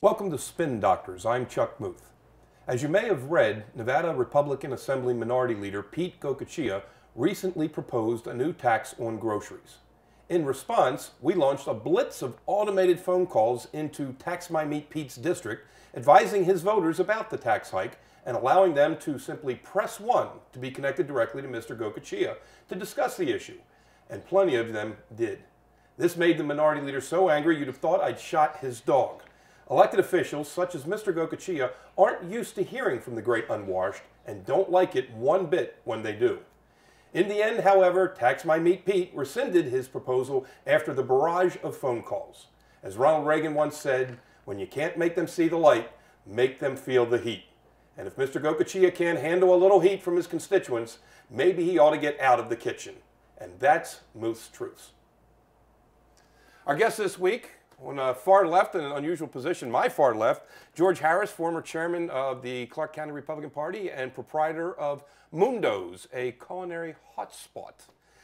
Welcome to Spin Doctors. I'm Chuck Muth. As you may have read, Nevada Republican Assembly Minority Leader Pete Goicoechea recently proposed a new tax on groceries. In response, we launched a blitz of automated phone calls into Tax My Meat Pete's district, advising his voters about the tax hike and allowing them to simply press 1 to be connected directly to Mr. Goicoechea to discuss the issue. And plenty of them did. This made the minority leader so angry you'd have thought I'd shot his dog. Elected officials, such as Mr. Goicoechea, aren't used to hearing from the great unwashed and don't like it one bit when they do. In the end, however, Tax My Meat Pete rescinded his proposal after the barrage of phone calls. As Ronald Reagan once said, when you can't make them see the light, make them feel the heat. And if Mr. Goicoechea can't handle a little heat from his constituents, maybe he ought to get out of the kitchen. And that's Muth's Truths. Our guest this week, on the far left, in an unusual position, my far left, George Harris, former chairman of the Clark County Republican Party and proprietor of Mundo's, a culinary hotspot.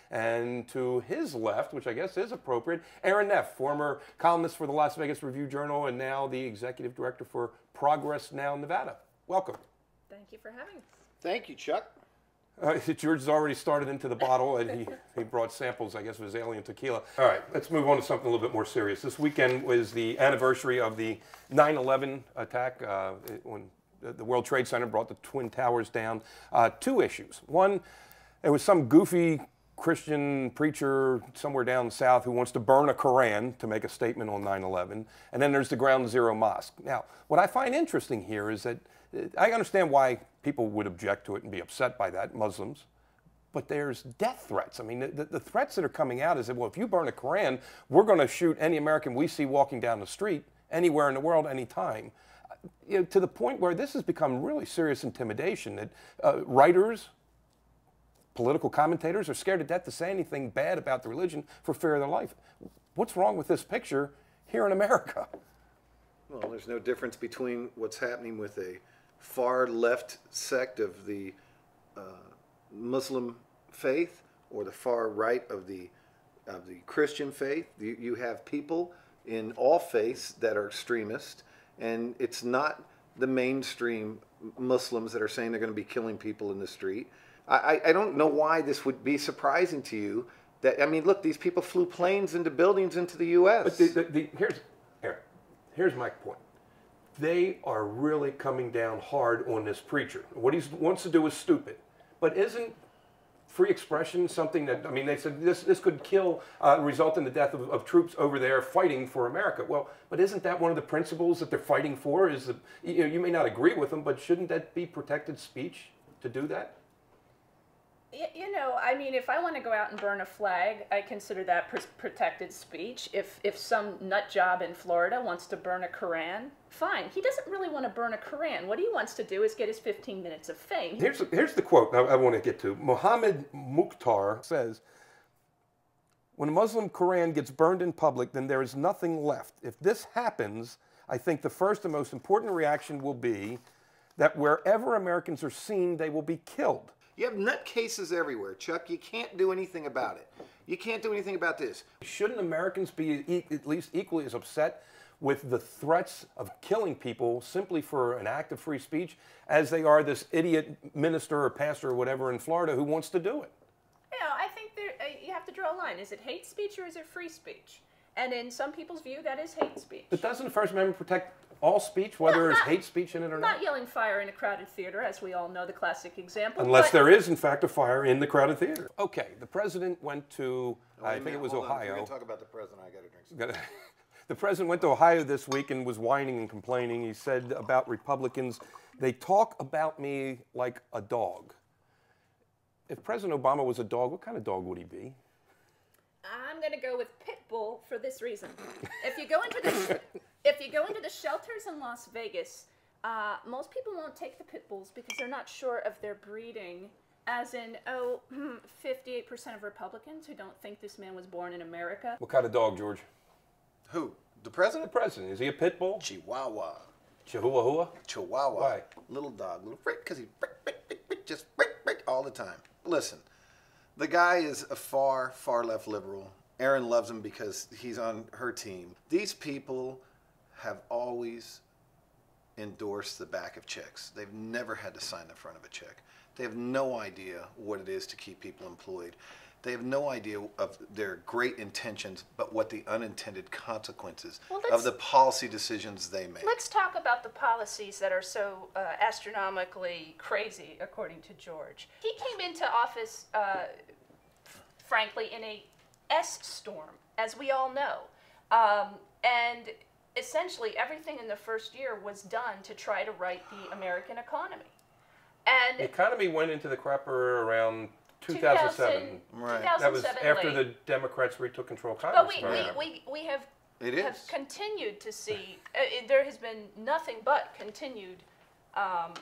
And to his left, which I guess is appropriate, Erin Neff, former columnist for the Las Vegas Review-Journal and now the executive director for Progress Now Nevada. Welcome. Thank you for having us. Thank you, Chuck. George has already started into the bottle, and he brought samples, I guess, of his alien tequila. All right, let's move on to something a little bit more serious. This weekend was the anniversary of the 9/11 attack when the World Trade Center brought the Twin Towers down. Two issues. One, there was some goofy Christian preacher somewhere down south who wants to burn a Koran to make a statement on 9/11. And then there's the Ground Zero Mosque. Now, what I find interesting here is that I understand why people would object to it and be upset by that, Muslims, but there's death threats. I mean, the threats that are coming out is that, well, if you burn a Koran, we're going to shoot any American we see walking down the street, anywhere in the world, anytime. You know, to the point where this has become really serious intimidation, that writers, political commentators are scared to death to say anything bad about the religion for fear of their life. What's wrong with this picture here in America? Well, there's no difference between what's happening with a far left sect of the Muslim faith or the far right of the Christian faith. You have people in all faiths that are extremists, and it's not the mainstream Muslims that are saying they're going to be killing people in the street. I don't know why this would be surprising to you. That, I mean, look, these people flew planes into buildings into the U.S. But here's my point. They are really coming down hard on this preacher. What he wants to do is stupid. But isn't free expression something that, I mean, they said this could result in the death of troops over there fighting for America. Well, but isn't that one of the principles that they're fighting for? Is that, you may not agree with them, but shouldn't that be protected speech to do that? You know, I mean, if I want to go out and burn a flag, I consider that protected speech. If some nut job in Florida wants to burn a Koran, fine. He doesn't really want to burn a Koran. What he wants to do is get his 15 minutes of fame. Here's the quote I want to get to. Mohammed Mukhtar says, when a Muslim Koran gets burned in public, then there is nothing left. If this happens, I think the first and most important reaction will be that wherever Americans are seen, they will be killed. You have nutcases everywhere, Chuck. You can't do anything about it. You can't do anything about this. Shouldn't Americans be at least equally as upset with the threats of killing people simply for an act of free speech as they are this idiot minister or pastor or whatever in Florida who wants to do it? You know, I think you have to draw a line. Is it hate speech or is it free speech? And in some people's view, that is hate speech. But doesn't the First Amendment protect all speech, whether there's hate speech in it or not? Not yelling fire in a crowded theater, as we all know, the classic example. Unless there is, in fact, a fire in the crowded theater. Okay, the president went to, I think it was Ohio. We're going to talk about the president. I got to drink some. The president went to Ohio this week and was whining and complaining. He said about Republicans, they talk about me like a dog. If President Obama was a dog, what kind of dog would he be? I'm going to go with pit bull for this reason. If you go into the shelters in Las Vegas, most people won't take the pit bulls because they're not sure of their breeding. As in, 58% of Republicans who don't think this man was born in America. What kind of dog, George? Who? The president? The president. Is he a pit bull? Chihuahua. Chihuahua? Chihuahua. Why? Little dog, little frick, because he just frick all the time. Listen, the guy is a far, far left liberal. Erin loves him because he's on her team. These people have always endorse the back of checks. They've never had to sign the front of a check. They have no idea what it is to keep people employed. They have no idea of their great intentions, but what the unintended consequences of the policy decisions they make. Let's talk about the policies that are so astronomically crazy, according to George. He came into office, frankly, in a S-storm, as we all know. And essentially everything in the first year was done to try to right the American economy. And the economy went into the crapper around 2007. Right. That was after late. the Democrats retook control of Congress. But we have It have is. continued to see, there has been nothing but continued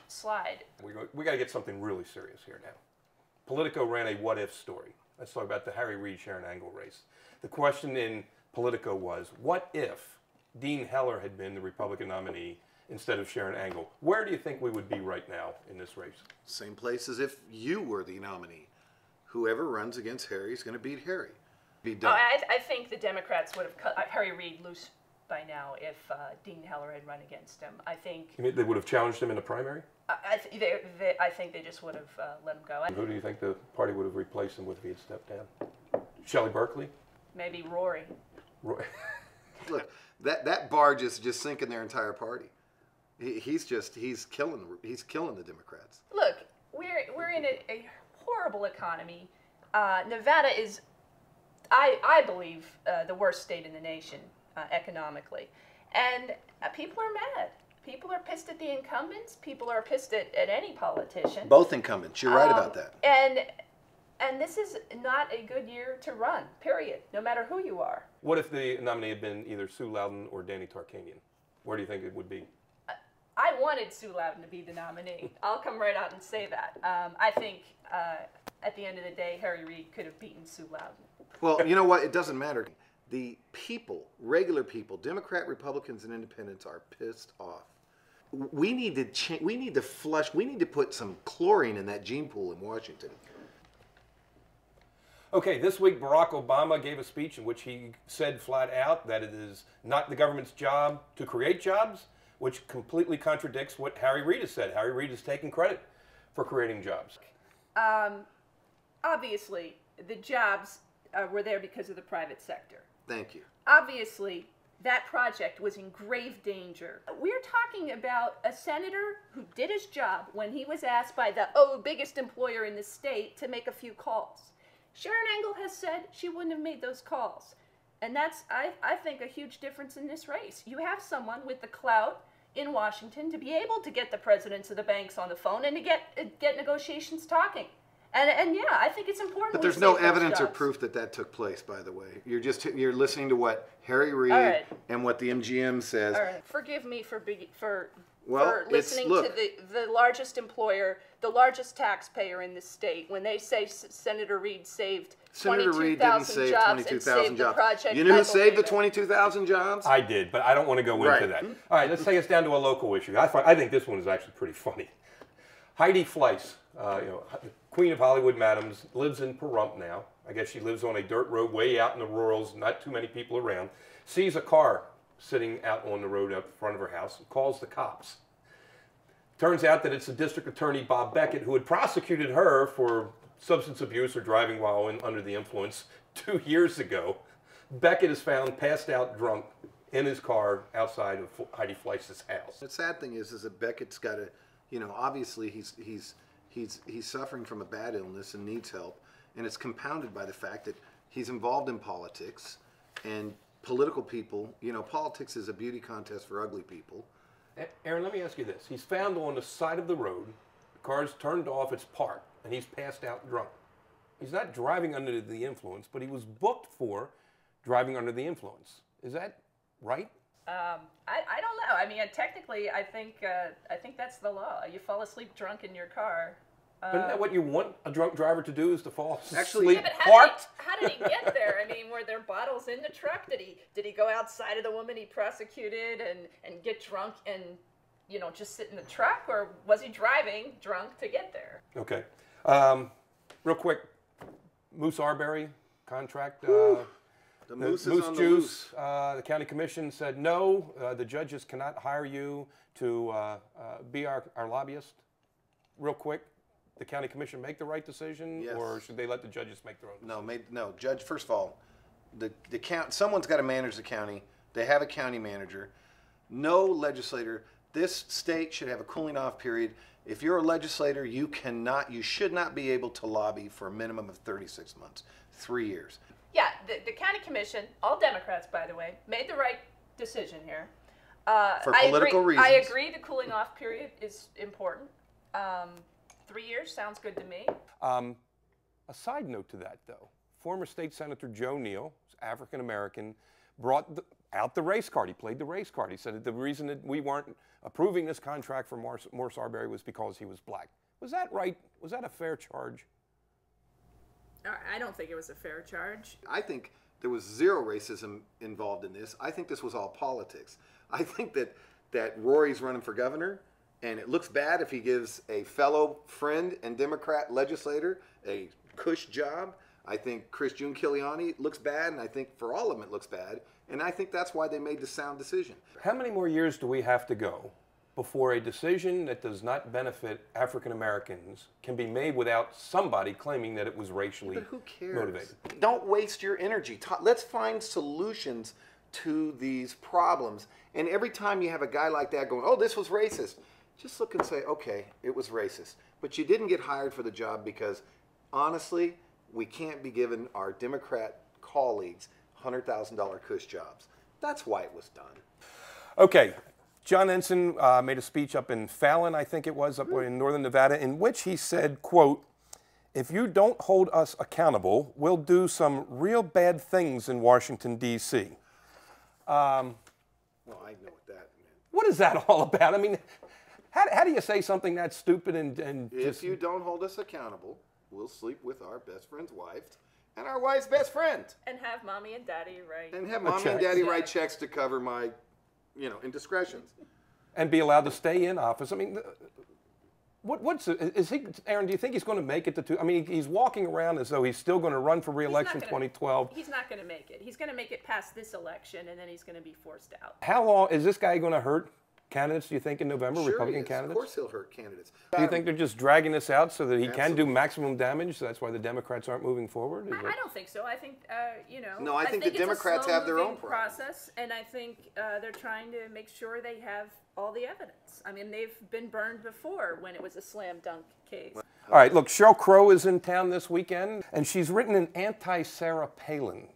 slide. We got to get something really serious here now. Politico ran a what-if story. Let's talk about the Harry Reid-Sharon Angle race. The question in Politico was, what if Dean Heller had been the Republican nominee instead of Sharon Angle? Where do you think we would be right now in this race? Same place as if you were the nominee. Whoever runs against Harry is going to beat Harry. Be done. I think the Democrats would have cut Harry Reid loose by now if Dean Heller had run against him. I think. You mean they would have challenged him in the primary? I think they just would have let him go. And who do you think the party would have replaced him with if he had stepped down? Shelley Berkeley? Maybe Rory. Look, that barge is just sinking their entire party. He's killing the Democrats. Look, we're in a horrible economy. Nevada is, I believe, the worst state in the nation economically, and people are mad. People are pissed at the incumbents. People are pissed at any politician. Both incumbents. You're right about that. And this is not a good year to run, period, no matter who you are. What if the nominee had been either Sue Loudon or Danny Tarkanian? Where do you think it would be? I wanted Sue Loudon to be the nominee. I'll come right out and say that. I think at the end of the day, Harry Reid could have beaten Sue Loudon. Well, you know what? It doesn't matter. The people, regular people, Democrat, Republicans, and Independents are pissed off. We need to flush. We need to put some chlorine in that gene pool in Washington. Okay, this week Barack Obama gave a speech in which he said flat out that it is not the government's job to create jobs, which completely contradicts what Harry Reid has said. Harry Reid has taken credit for creating jobs. Obviously, the jobs were there because of the private sector. Thank you. Obviously, that project was in grave danger. We're talking about a senator who did his job when he was asked by the biggest employer in the state to make a few calls. Sharon Angle has said she wouldn't have made those calls. And that's, I think, a huge difference in this race. You have someone with the clout in Washington to be able to get the presidents of the banks on the phone and to get negotiations talking. And yeah, I think it's important. But there's no evidence or proof that took place, by the way. You're listening to what Harry Reid and what the MGM says. All right. Forgive me for listening look, to the largest employer, the largest taxpayer in the state, when they say Senator Reid saved Senator Reid didn't save 22,000 jobs. Project, you know who saved the 22,000 jobs? I did, but I don't want to go into that. All right, let's take us down to a local issue. I think this one is actually pretty funny. Heidi Fleiss, Queen of Hollywood Madams, lives in Pahrump now. I guess she lives on a dirt road way out in the rurals, not too many people around. Sees a car sitting out on the road up front of her house and calls the cops. Turns out that it's the district attorney, Bob Beckett, who had prosecuted her for substance abuse or driving while under the influence 2 years ago. Beckett is found passed out drunk in his car outside of Heidi Fleiss's house. The sad thing is that Beckett's got to, obviously he's suffering from a bad illness and needs help, and it's compounded by the fact that he's involved in politics, and political people, politics is a beauty contest for ugly people. Erin, let me ask you this. He's found on the side of the road, the car's turned off, it's parked, and he's passed out drunk. He's not driving under the influence, but he was booked for driving under the influence. Is that right? I don't know. I mean, technically, I think that's the law. You fall asleep drunk in your car. But isn't that what you want a drunk driver to do, is to fall Actually, asleep parked? How did he get there? I mean, were there bottles in the truck? Did he go outside of the woman he prosecuted and get drunk and, just sit in the truck? Or was he driving drunk to get there? Okay. Real quick, Moose Arbery contract. The moose is Moose on the Juice, loose. the county commission said no, the judges cannot hire you to be our lobbyist. Real quick, the county commission make the right decision, Yes. or should they let the judges make their own decision? No, Judge, first of all, someone's got to manage the county. They have a county manager. No legislator, this state should have a cooling off period. If you're a legislator, you should not be able to lobby for a minimum of 36 months, 3 years. Yeah, the county commission, all Democrats, by the way, made the right decision here. For political reasons. I agree the cooling off period is important. 3 years sounds good to me. A side note to that, though, former State Senator Neal, African American, brought out the race card. He played the race card. He said that the reason that we weren't approving this contract for Morris Arbery was because he was black. Was that right? Was that a fair charge? I don't think it was a fair charge. I think there was zero racism involved in this. I think this was all politics. I think that Rory's running for governor, and it looks bad if he gives a fellow friend and Democrat legislator a cush job. I think Chris Giuliani looks bad, and I think for all of them it looks bad. And I think that's why they made the sound decision. How many more years do we have to go before a decision that does not benefit African Americans can be made without somebody claiming that it was racially But who cares? motivated? Don't waste your energy. Let's find solutions to these problems. And every time you have a guy like that going, oh, this was racist, just look and say, okay, it was racist. But you didn't get hired for the job because, honestly, we can't be giving our Democrat colleagues $100,000 cush jobs. That's why it was done. Okay. John Ensign made a speech up in Fallon, I think it was, up in northern Nevada, in which he said, quote, if you don't hold us accountable, we'll do some real bad things in Washington, D.C. Well, I know what that meant. What is that all about? I mean, how do you say something that stupid and If just... you don't hold us accountable, we'll sleep with our best friend's wife and our wife's best friend. And have mommy and daddy write. And have mommy and daddy write checks to cover my, indiscretions. and be allowed to stay in office? I mean, Erin, do you think he's going to make it to two? I mean, he's walking around as though he's still going to run for re-election in 2012. He's not going to make it. He's going to make it past this election, and then he's going to be forced out. How long is this guy going to hurt candidates, do you think, in November, Sure Republican he is. candidates? Of course he'll hurt candidates. Do you think they're just dragging this out so that he can do Absolutely. maximum damage? So that's why the Democrats aren't moving forward? I don't think so. I think, No, I think the it's a Democrats have their own slow-moving process, and I think they're trying to make sure they have all the evidence. I mean, they've been burned before when it was a slam dunk case. All right, look, Cheryl Crow is in town this weekend, and she's written an anti-Sarah Palin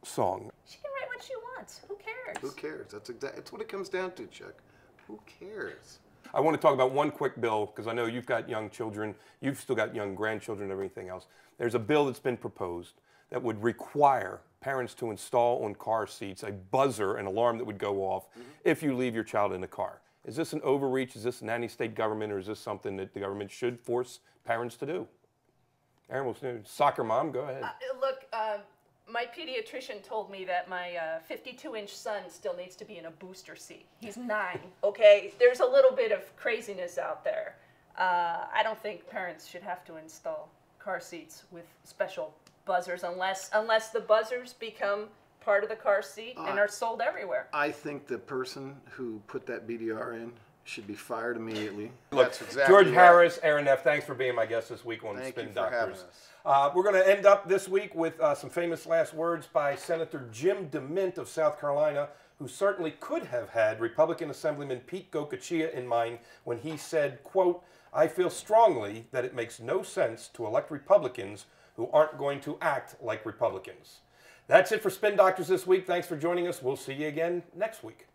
song. She can write what she wants. Who cares? Who cares? That's what it comes down to, Chuck. Who cares? I want to talk about one quick bill, because I know you've got young children, you've still got young grandchildren and everything else. There's a bill that's been proposed that would require parents to install on car seats a buzzer, an alarm that would go off if you leave your child in the car. Is this an overreach? Is this an anti-state government, or is this something that the government should force parents to do? Erin, soccer mom, go ahead. Look, my pediatrician told me that my 52-inch son still needs to be in a booster seat. He's 9, okay? There's a little bit of craziness out there. I don't think parents should have to install car seats with special buzzers unless the buzzers become part of the car seat and are sold everywhere. I think the person who put that BDR in should be fired immediately. Look, That's exactly George right. Harris, Erin Neff, thanks for being my guest this week on Thank Spin you for having Doctors. us. We're going to end up this week with some famous last words by Senator Jim DeMint of South Carolina, who certainly could have had Republican Assemblyman Pete Gocochea in mind when he said, quote, I feel strongly that it makes no sense to elect Republicans who aren't going to act like Republicans. That's it for Spin Doctors this week. Thanks for joining us. We'll see you again next week.